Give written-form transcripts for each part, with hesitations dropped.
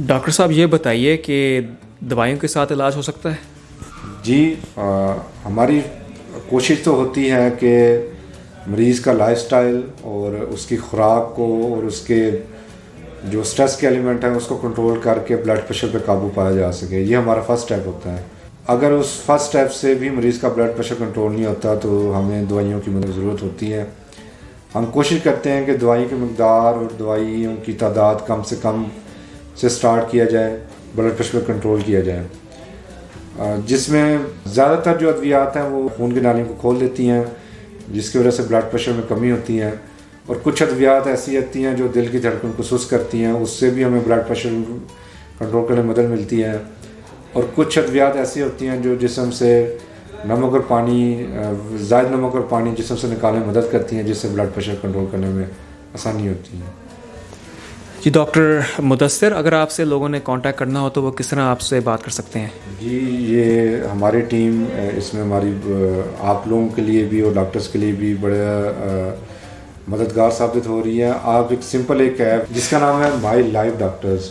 Doctor صاحب یہ بتائیے کہ دوائیوں کے ساتھ علاج ہو سکتا ہے؟ جی ہماری کوشش تو ہوتی ہے کہ مریض کا لائف سٹائل اور اس کی خوراک کو اور اس کے جو سٹریس کے ایلیمنٹ ہیں اس کو کنٹرول کر کے بلڈ پریشر پہ قابو پایا جا سکے. یہ ہمارا فرسٹ سٹیپ ہوتا ہے. اگر اس فرسٹ سٹیپ سے بھی مریض کا بلڈ پریشر کنٹرول نہیں ہوتا تو ہمیں دوائیوں کی ضرورت ہوتی ہے. ہم کوشش کرتے ہیں کہ دوائی کی مقدار اور دوائیوں کی تعداد کم سے کم سے سٹارٹ کیا جائے, بلڈ پریشر پہ کنٹرول کیا جائے, جس میں زیادہ تر جو ادویات ہیں وہ خون کی نالیوں کو کھول دیتی ہیں جس کی وجہ سے بلڈ پریشر میں کمی ہوتی ہے, اور کچھ ادویات ایسی ہوتی ہیں جو دل کی دھڑکن کو سست کرتی ہیں, اس سے بھی ہمیں بلڈ پریشر کنٹرول کرنے میں مدد ملتی ہے, اور کچھ ادویات ایسی ہوتی ہیں جو جسم سے نمک اور پانی, زائد نمک اور پانی جسم سے نکالنے میں مدد کرتی ہیں, جس سے بلڈ پریشر کنٹرول کرنے میں آسانی ہوتی ہے. جی ڈاکٹر مدثر, اگر آپ سے لوگوں نے کانٹیکٹ کرنا ہو تو وہ کس طرح آپ سے بات کر سکتے ہیں؟ جی یہ ہماری ٹیم اس میں ہماری آپ لوگوں کے لیے بھی اور ڈاکٹرز کے لیے بھی بڑے مددگار ثابت ہو رہی ہے. آپ ایک سمپل ایک ایپ جس کا نام ہے مائی لائف ڈاکٹرز,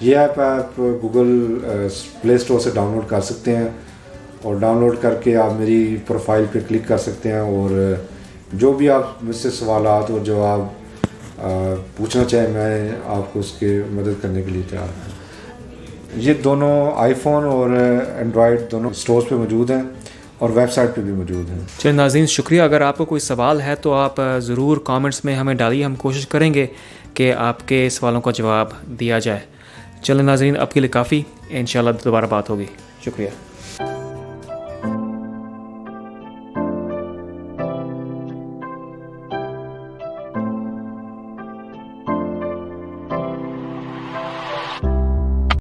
یہ ایپ آپ گوگل پلے اسٹور سے ڈاؤن لوڈ کر سکتے ہیں, اور ڈاؤن لوڈ کر کے آپ میری پروفائل پہ کلک کر سکتے ہیں, اور جو بھی آپ مجھ سے سوالات اور جو آپ پوچھنا چاہیں میں آپ کو اس کے مدد کرنے کے لیے تیار ہوں. یہ دونوں آئی فون اور اینڈرائڈ دونوں اسٹورز پہ موجود ہیں اور ویب سائٹ پہ بھی موجود ہیں. چلیں ناظرین شکریہ. اگر آپ کو کوئی سوال ہے تو آپ ضرور کامنٹس میں ہمیں ڈالیے, ہم کوشش کریں گے کہ آپ کے سوالوں کا جواب دیا جائے. چلیں ناظرین اب کے لیے کافی, انشاءاللہ دوبارہ بات ہوگی. شکریہ.